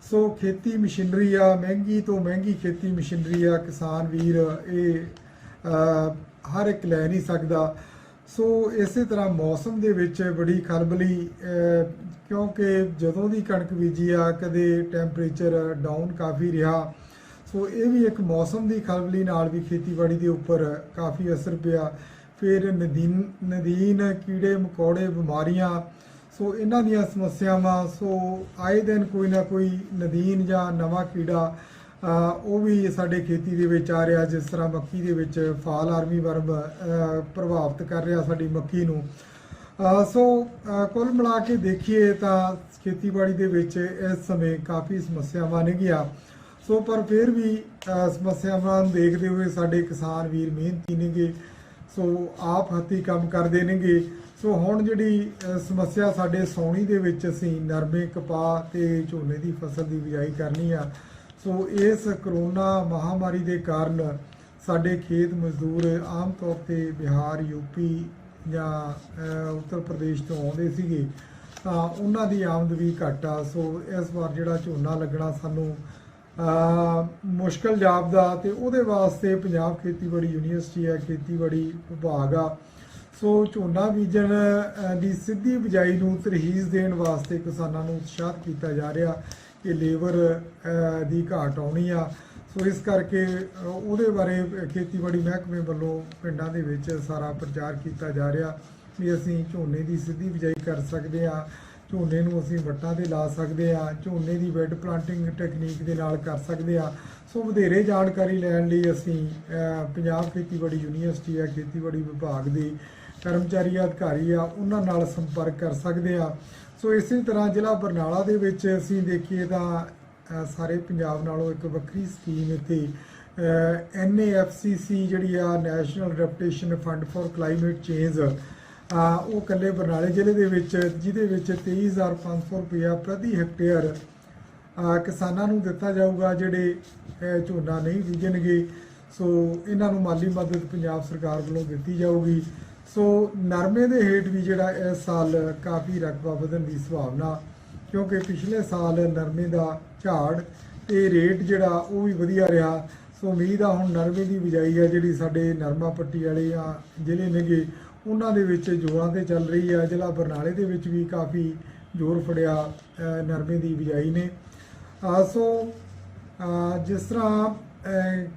ਸੋ ਖੇਤੀ ਮਸ਼ੀਨਰੀ ਆ, ਮਹਿੰਗੀ ਤੋਂ ਮਹਿੰਗੀ ਖੇਤੀ ਮਸ਼ੀਨਰੀ ਆ, ਕਿਸਾਨ ਵੀਰ ਇਹ ਹਰ ਇੱਕ ਲੈ ਨਹੀਂ ਸਕਦਾ। ਸੋ ਇਸੇ ਤਰ੍ਹਾਂ ਮੌਸਮ ਦੇ ਵਿੱਚ ਬੜੀ ਖਲਬਲੀ, ਕਿਉਂਕਿ ਜਦੋਂ ਦੀ ਕਣਕ ਬੀਜੀ ਆ ਕਦੇ ਟੈਂਪਰੇਚਰ ਡਾਊਨ ਕਾਫੀ ਰਿਹਾ। ਸੋ ਇਹ ਵੀ ਇੱਕ ਮੌਸਮ ਦੀ ਖਲਬਲੀ ਨਾਲ ਵੀ ਖੇਤੀਬਾੜੀ ਦੇ ਉੱਪਰ ਕਾਫੀ ਅਸਰ ਪਿਆ। ਫਿਰ ਨਦੀਨ ਕੀੜੇ ਮਕੌੜੇ ਬਿਮਾਰੀਆਂ, ਸੋ ਇਹਨਾਂ ਦੀਆਂ ਸਮੱਸਿਆਵਾਂ। ਸੋ ਆਏ ਦਿਨ ਕੋਈ ਨਾ ਕੋਈ ਨਦੀਨ ਜਾਂ ਨਵਾਂ ਕੀੜਾ ਉਹ ਵੀ ਸਾਡੇ ਖੇਤੀ ਦੇ ਵਿੱਚ ਆ ਰਿਹਾ, ਜਿਸ ਤਰ੍ਹਾਂ ਮੱਕੀ ਦੇ ਵਿੱਚ ਫਾਲ ਆਰਮੀ ਵਰਮ ਪ੍ਰਭਾਵਿਤ ਕਰ ਰਿਹਾ ਸਾਡੀ ਮੱਕੀ ਨੂੰ। ਸੋ ਕੁੱਲ ਮਿਲਾ ਕੇ ਦੇਖੀਏ ਤਾਂ ਖੇਤੀਬਾੜੀ ਦੇ ਵਿੱਚ ਇਸ ਸਮੇਂ ਕਾਫੀ ਸਮੱਸਿਆਵਾਂ ਨੇਗੀਆਂ। ਸੋ ਪਰ ਫਿਰ ਵੀ ਸਮੱਸਿਆਵਾਂ ਨੂੰ ਦੇਖਦੇ ਹੋਏ ਸਾਡੇ ਕਿਸਾਨ ਵੀਰ ਮਿਹਨਤੀ ਨੇਗੇ, ਸੋ ਆਪ ਹੱਥੀਂ ਕੰਮ ਕਰਦੇ ਨੇਗੇ। ਸੋ ਹੁਣ ਜਿਹੜੀ ਸਮੱਸਿਆ ਸਾਡੇ ਸਾਉਣੀ ਦੇ ਵਿੱਚ ਅਸੀਂ ਨਰਮੇ, ਕਪਾਹ ਤੇ ਝੋਨੇ ਦੀ ਫਸਲ ਦੀ ਬਿਜਾਈ ਕਰਨੀ ਆ। ਸੋ ਇਸ ਕਰੋਨਾ ਮਹਾਮਾਰੀ ਦੇ ਕਾਰਨ ਸਾਡੇ ਖੇਤ ਮਜ਼ਦੂਰ ਆਮ ਤੌਰ ਤੇ ਬਿਹਾਰ, ਯੂਪੀ ਜਾਂ ਉੱਤਰ ਪ੍ਰਦੇਸ਼ ਤੋਂ ਆਉਂਦੇ ਸੀਗੇ, ਤਾਂ ਉਹਨਾਂ ਦੀ ਆਮਦ ਵੀ ਘੱਟ ਆ। ਸੋ ਇਸ ਵਾਰ ਜਿਹੜਾ ਝੋਨਾ ਲੱਗਣਾ ਸਾਨੂੰ ਮੁਸ਼ਕਲ ਜਾਪਦਾ, ਤੇ ਉਹਦੇ ਵਾਸਤੇ ਪੰਜਾਬ ਖੇਤੀਬਾੜੀ ਯੂਨੀਵਰਸਿਟੀ ਆ, ਖੇਤੀਬਾੜੀ ਵਿਭਾਗ ਆ। ਸੋ ਝੋਨਾ ਬੀਜਣ ਦੀ ਸਿੱਧੀ ਬਿਜਾਈ ਨੂੰ ਤਰਜੀਹ ਦੇਣ ਵਾਸਤੇ ਕਿਸਾਨਾਂ ਨੂੰ ਉਤਸ਼ਾਹਿਤ ਕੀਤਾ ਜਾ ਰਿਹਾ ਕਿ ਲੇਬਰ ਦੀ ਘਾਟ ਆਉਣੀ ਆ। ਸੋ ਇਸ ਕਰਕੇ ਉਹਦੇ ਬਾਰੇ ਖੇਤੀਬਾੜੀ ਮਹਿਕਮੇ ਵੱਲੋਂ ਪਿੰਡਾਂ ਦੇ ਵਿੱਚ ਸਾਰਾ ਪ੍ਰਚਾਰ ਕੀਤਾ ਜਾ ਰਿਹਾ ਵੀ ਅਸੀਂ ਝੋਨੇ ਦੀ ਸਿੱਧੀ ਬਿਜਾਈ ਕਰ ਸਕਦੇ ਹਾਂ, ਝੋਨੇ ਨੂੰ ਅਸੀਂ ਵੱਟਾਂ 'ਤੇ ਲਾ ਸਕਦੇ ਹਾਂ, ਝੋਨੇ ਦੀ ਬੈੱਡ ਪਲਾਂਟਿੰਗ ਟੈਕਨੀਕ ਦੇ ਨਾਲ ਕਰ ਸਕਦੇ ਹਾਂ। ਸੋ ਵਧੇਰੇ ਜਾਣਕਾਰੀ ਲੈਣ ਲਈ ਅਸੀਂ ਪੰਜਾਬ ਖੇਤੀਬਾੜੀ ਯੂਨੀਵਰਸਿਟੀ ਆ, ਖੇਤੀਬਾੜੀ ਵਿਭਾਗ ਦੇ ਕਰਮਚਾਰੀ ਅਧਿਕਾਰੀ ਆ, ਉਹਨਾਂ ਨਾਲ ਸੰਪਰਕ ਕਰ ਸਕਦੇ ਆ। ਸੋ ਇਸੇ ਤਰ੍ਹਾਂ ਜ਼ਿਲ੍ਹਾ ਬਰਨਾਲਾ ਦੇ ਵਿੱਚ ਅਸੀਂ ਦੇਖੀਏ ਤਾਂ ਸਾਰੇ ਪੰਜਾਬ ਨਾਲੋਂ ਇੱਕ ਵੱਖਰੀ ਸਕੀਮ ਇੱਥੇ NAFCC ਜਿਹੜੀ ਆ, national adaptation fund for climate change, ਉਹ ਇਕੱਲੇ ਬਰਨਾਲੇ ਜ਼ਿਲ੍ਹੇ ਦੇ ਵਿੱਚ, ਜਿਹਦੇ ਵਿੱਚ 23,500 ਰੁਪਇਆ ਪ੍ਰਤੀ ਹੈਕਟੇਅਰ ਕਿਸਾਨਾਂ ਨੂੰ ਦਿੱਤਾ ਜਾਊਗਾ ਜਿਹੜੇ ਝੋਨਾ ਨਹੀਂ ਬੀਜਣਗੇ। ਸੋ ਇਹਨਾਂ ਨੂੰ ਮਾਲੀ ਮਦਦ ਪੰਜਾਬ ਸਰਕਾਰ ਵੱਲੋਂ ਦਿੱਤੀ ਜਾਊਗੀ। ਸੋ ਨਰਮੇ ਦੇ ਹੇਠ ਵੀ ਜਿਹੜਾ ਇਸ ਸਾਲ ਕਾਫੀ ਰਕਬਾ ਵਧਣ ਦੀ ਸੰਭਾਵਨਾ, ਕਿਉਂਕਿ ਪਿਛਲੇ ਸਾਲ ਨਰਮੇ ਦਾ ਝਾੜ ਤੇ ਰੇਟ ਜਿਹੜਾ ਉਹ ਵੀ ਵਧੀਆ ਰਿਹਾ। ਸੋ ਉਮੀਦ ਆ ਹੁਣ ਨਰਮੇ ਦੀ ਬਿਜਾਈ ਆ ਜਿਹੜੀ ਸਾਡੇ ਨਰਮਾ ਪੱਟੀ ਵਾਲੇ ਆ ਜ਼ਿਲ੍ਹੇ ਨੇਗੇ, ਉਹਨਾਂ ਦੇ ਵਿੱਚ ਜ਼ੋਰਾਂ ਤੇ ਚੱਲ ਰਹੀ ਆ। ਜ਼ਿਲ੍ਹਾ ਬਰਨਾਲੇ ਦੇ ਵਿੱਚ ਵੀ ਕਾਫੀ ਜ਼ੋਰ ਫੜਿਆ ਨਰਮੇ ਦੀ ਬਿਜਾਈ ਨੇ। ਸੋ ਜਿਸ ਤਰ੍ਹਾਂ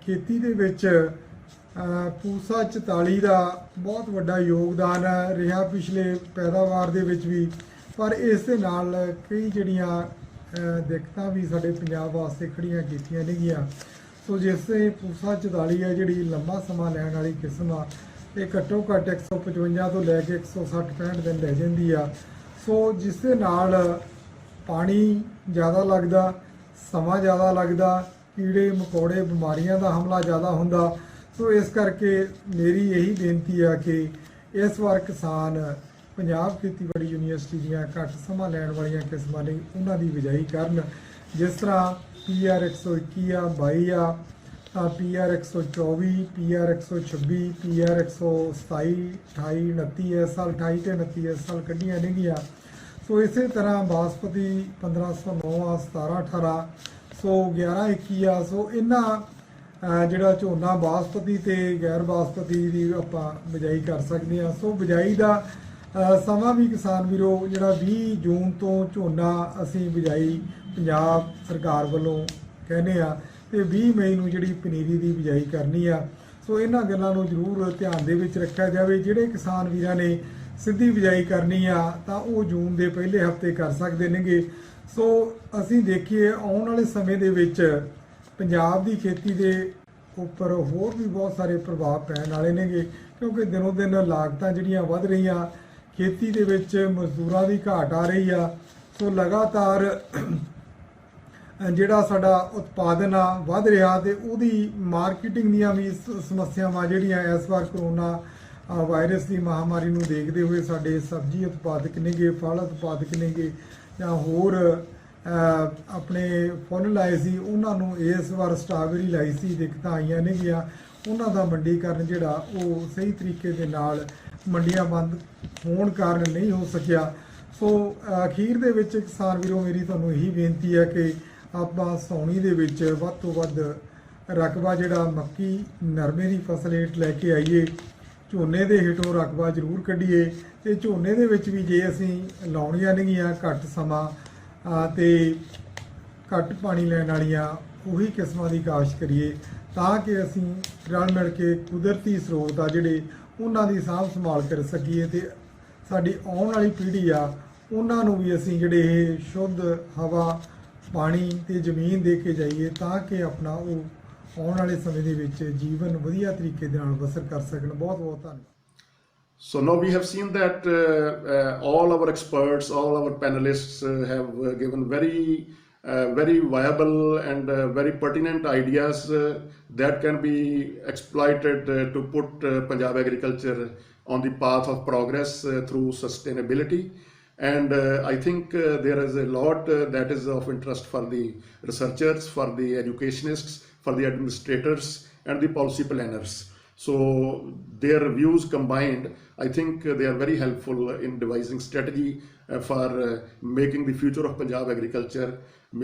ਖੇਤੀ ਦੇ ਵਿੱਚ ਪੂਸਾ 44 ਦਾ ਬਹੁਤ ਵੱਡਾ ਯੋਗਦਾਨ ਰਿਹਾ ਪਿਛਲੇ ਪੈਦਾਵਾਰ ਦੇ ਵਿੱਚ ਵੀ, ਪਰ ਇਸ ਦੇ ਨਾਲ ਕਈ ਜਿਹੜੀਆਂ ਦਿੱਕਤਾਂ ਵੀ ਸਾਡੇ ਪੰਜਾਬ ਵਾਸਤੇ ਖੜੀਆਂ ਕੀਤੀਆਂ ਨੇਗੀਆਂ। ਸੋ ਜਿਸ ਤੇ ਪੂਸਾ 44 ਹੈ ਜਿਹੜੀ ਲੰਬਾ ਸਮਾਂ ਲੈਣ ਵਾਲੀ ਕਿਸਮ ਆ, ਇਹ ਘੱਟੋ ਘੱਟ 155 ਤੋਂ ਲੈ ਕੇ 160-65 ਦਿਨ ਲੈ ਜਾਂਦੀ ਆ। ਸੋ ਜਿਸ ਦੇ ਨਾਲ ਪਾਣੀ ਜ਼ਿਆਦਾ ਲੱਗਦਾ, ਸਮਾਂ ਜ਼ਿਆਦਾ ਲੱਗਦਾ, ਕੀੜੇ ਮਕੌੜੇ ਬਿਮਾਰੀਆਂ ਦਾ ਹਮਲਾ ਜ਼ਿਆਦਾ ਹੁੰਦਾ। ਸੋ ਇਸ ਕਰਕੇ ਮੇਰੀ ਇਹੀ ਬੇਨਤੀ ਆ ਕਿ ਇਸ ਵਾਰ ਕਿਸਾਨ ਪੰਜਾਬ ਖੇਤੀਬਾੜੀ ਯੂਨੀਵਰਸਿਟੀ ਦੀਆਂ ਘੱਟ ਸਮਾਂ ਲੈਣ ਵਾਲੀਆਂ ਕਿਸਮਾਂ ਲਈ ਉਹਨਾਂ ਦੀ ਬਿਜਾਈ ਕਰਨ, ਜਿਸ ਤਰ੍ਹਾਂ PR 121 ਆ, 22 ਆ, PR 124, PR 126, PR 127, 28, 29 ਇਸ ਸਾਲ 28 ਤੇ 29 ਇਸ ਸਾਲ ਕੱਢੀਆਂ ਨੇਗੀਆਂ। ਸੋ ਇਸੇ ਤਰ੍ਹਾਂ ਬਾਸਪਤੀ 1509 ਆ, 17, 18, ਸੋ 11, 21 ਆ। ਸੋ ਇਹਨਾਂ ਜਿਹੜਾ ਝੋਨਾ ਬਾਸਪਤੀ ਤੇ ਗੈਰ ਬਾਸਪਤੀ ਦੀ ਆਪਾਂ ਬਿਜਾਈ ਕਰ ਸਕਦੇ ਹਾਂ। ਸੋ ਬਿਜਾਈ ਦਾ ਸਮਾਂ ਵੀ ਕਿਸਾਨ ਵੀਰੋ ਜਿਹੜਾ 20 ਜੂਨ ਤੋਂ ਝੋਨਾ ਅਸੀਂ ਬਿਜਾਈ ਪੰਜਾਬ ਸਰਕਾਰ ਵੱਲੋਂ ਕਹਿੰਦੇ ਆ, ਤੇ 20 ਮਈ ਨੂੰ ਜਿਹੜੀ ਪਨੀਰੀ ਦੀ ਬਿਜਾਈ ਕਰਨੀ ਆ। ਸੋ ਇਹਨਾਂ ਗੱਲਾਂ ਨੂੰ ਜ਼ਰੂਰ ਧਿਆਨ ਦੇ ਵਿੱਚ ਰੱਖਿਆ ਜਾਵੇ। ਜਿਹੜੇ ਕਿਸਾਨ ਵੀਰਾਂ ਨੇ ਸਿੱਧੀ ਬਿਜਾਈ ਕਰਨੀ ਆ ਤਾਂ ਉਹ ਜੂਨ ਦੇ ਪਹਿਲੇ ਹਫਤੇ ਕਰ ਸਕਦੇ ਨੇਗੇ। ਸੋ ਅਸੀਂ ਦੇਖੀਏ ਆਉਣ ਵਾਲੇ ਸਮੇਂ ਦੇ ਵਿੱਚ ਪੰਜਾਬ ਦੀ ਖੇਤੀ ਦੇ ਉੱਪਰ ਹੋਰ ਵੀ ਬਹੁਤ ਸਾਰੇ ਪ੍ਰਭਾਵ ਪੈਣ ਵਾਲੇ ਨੇਗੇ, ਕਿਉਂਕਿ ਦਿਨੋਂ ਦਿਨ ਲਾਗਤਾਂ ਜਿਹੜੀਆਂ ਵੱਧ ਰਹੀਆਂ, ਖੇਤੀ ਦੇ ਵਿੱਚ ਮਜ਼ਦੂਰਾਂ ਦੀ ਘਾਟ ਆ ਰਹੀ ਆ। ਸੋ ਲਗਾਤਾਰ ਜਿਹੜਾ ਸਾਡਾ ਉਤਪਾਦਨ ਆ ਵੱਧ ਰਿਹਾ ਤੇ ਉਹਦੀ ਮਾਰਕੀਟਿੰਗ ਦੀਆਂ ਵੀ ਸਮੱਸਿਆਵਾਂ ਜਿਹੜੀਆਂ ਇਸ ਵਾਰ ਕਰੋਨਾ ਵਾਇਰਸ ਦੀ ਮਹਾਮਾਰੀ ਨੂੰ ਦੇਖਦੇ ਹੋਏ ਸਾਡੇ ਸਬਜ਼ੀ ਉਤਪਾਦਕ ਨੇਗੇ, ਫਲ ਉਤਪਾਦਕ ਨੇਗੇ ਜਾਂ ਹੋਰ ਆਪਣੇ ਫੁੱਲ ਲਾਏ ਸੀ ਉਹਨਾਂ ਨੂੰ ਇਸ ਵਾਰ ਸਟ੍ਰਾਬੇਰੀ ਲਾਈ ਸੀ, ਦਿੱਕਤਾਂ ਆਈਆਂ ਨੇਗੀਆਂ। ਉਹਨਾਂ ਦਾ ਮੰਡੀਕਰਨ ਜਿਹੜਾ ਉਹ ਸਹੀ ਤਰੀਕੇ ਦੇ ਨਾਲ ਮੰਡੀਆਂ ਬੰਦ ਹੋਣ ਕਾਰਨ ਨਹੀਂ ਹੋ ਸਕਿਆ। ਸੋ ਅਖੀਰ ਦੇ ਵਿੱਚ ਕਿਸਾਨ ਵੀਰੋ ਮੇਰੀ ਤੁਹਾਨੂੰ ਇਹੀ ਬੇਨਤੀ ਹੈ ਕਿ ਆਪਾਂ ਸਾਉਣੀ ਦੇ ਵਿੱਚ ਵੱਧ ਤੋਂ ਵੱਧ ਰਕਬਾ ਜਿਹੜਾ ਮੱਕੀ ਨਰਮੇ ਦੀ ਫਸਲ ਹੇਠ ਲੈ ਕੇ ਆਈਏ, ਝੋਨੇ ਦੇ ਹੇਠੋਂ ਰਕਬਾ ਜ਼ਰੂਰ ਕੱਢੀਏ ਤੇ ਝੋਨੇ ਦੇ ਵਿੱਚ ਵੀ ਜੇ ਅਸੀਂ ਲਾਉਣੀਆਂ ਨੇਗੀਆਂ ਘੱਟ ਸਮਾਂ ਤੇ ਘੱਟ ਪਾਣੀ ਲੈਣ ਵਾਲੀਆਂ ਉਹੀ ਕਿਸਮਾਂ ਦੀ ਕਾਸ਼ਤ ਕਰੀਏ ਤਾਂ ਕਿ ਅਸੀਂ ਰਲ ਮਿਲ ਕੇ ਕੁਦਰਤੀ ਸਰੋਤ ਆ ਜਿਹੜੇ ਉਹਨਾਂ ਦੀ ਸਾਂਭ ਸੰਭਾਲ ਕਰ ਸਕੀਏ ਤੇ ਸਾਡੀ ਆਉਣ ਵਾਲੀ ਪੀੜ੍ਹੀ ਆ ਉਹਨਾਂ ਨੂੰ ਵੀ ਅਸੀਂ ਜਿਹੜੇ ਇਹ ਸ਼ੁੱਧ ਹਵਾ, ਪਾਣੀ ਤੇ ਜ਼ਮੀਨ ਦੇ ਕੇ ਜਾਈਏ ਤਾਂ ਕਿ ਆਪਣਾ ਉਹ ਆਉਣ ਵਾਲੇ ਸਮੇਂ ਦੇ ਵਿੱਚ ਜੀਵਨ ਵਧੀਆ ਤਰੀਕੇ ਦੇ ਨਾਲ ਬਸਰ ਕਰ ਸਕਣ। ਬਹੁਤ ਬਹੁਤ ਧੰਨਵਾਦ। So now we have seen that all our experts, all our panelists have given very viable and very pertinent ideas that can be exploited to put Punjab agriculture on the path of progress through sustainability. And I think there is a lot that is of interest for the researchers, for the educationists, for the administrators and the policy planners. So their views combined, I think they are very helpful in devising strategy for making the future of Punjab agriculture,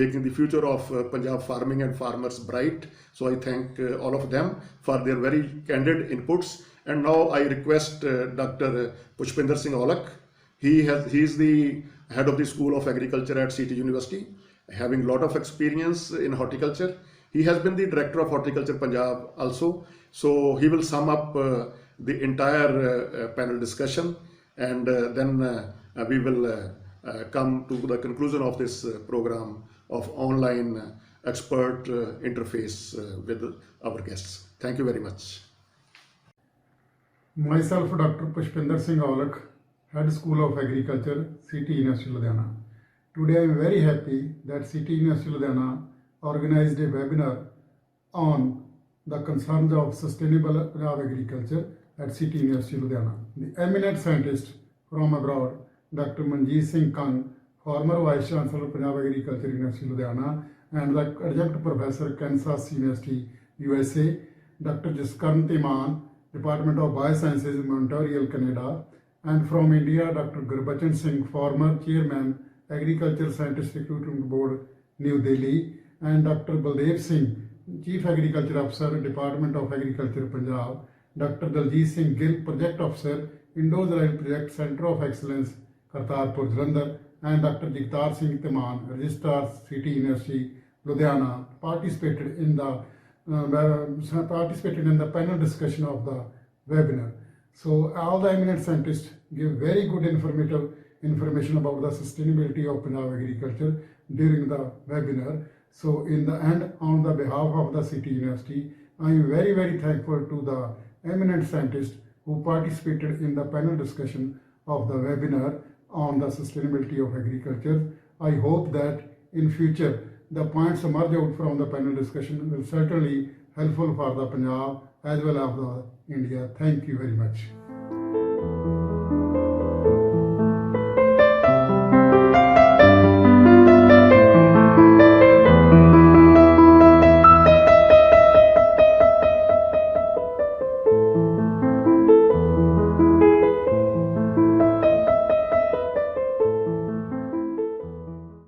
making the future of Punjab farming and farmers bright. So I thank all of them for their very candid inputs. And now I request Dr. Pushpinder Singh Aulak. He is the head of the School of Agriculture at City University, having a lot of experience in horticulture. He has been the director of Horticulture Punjab also. So he will sum up the entire panel discussion, and then we will come to the conclusion of this program of online expert interface with our guests. Thank you very much. Myself, Dr. Pushpinder Singh Aulak, Head School of Agriculture, City University Ludhiana. Today I am very happy that City University Ludhiana organized a webinar on the concerns of sustainable Punjab agriculture at City University Ludhiana. The eminent scientist from abroad, Dr. Manjeet Singh Kang, former Vice Chancellor of Punjab Agriculture University Ludhiana, and the adjunct professor, Kansas University, USA, Dr. Jaskarn Timan, Department of Biosciences, Montreal, Canada, and from India, Dr. Gurbachan Singh, former chairman, Agriculture Scientific Recruitment Board, New Delhi, and Dr. Baldev Singh, Chief Agriculture Officer, Department of Agriculture, Punjab, Dr. Daljit Singh Gill, Project Officer, Indo-Israel Project Center of Excellence, Kartarpur, Jalandhar, and Dr. Jagtar Singh Timan, Registrar, City University, Ludhiana, participated in the panel discussion of the webinar. So all the eminent scientists give very good information about the sustainability of Punjab agriculture during the webinar. So in the end, on the behalf of the City University, I am very, very thankful to the eminent scientists who participated in the panel discussion of the webinar on the sustainability of agriculture. I hope that in future, the points emerge out from the panel discussion will certainly helpful for the Punjab as well as the India. Thank you very much.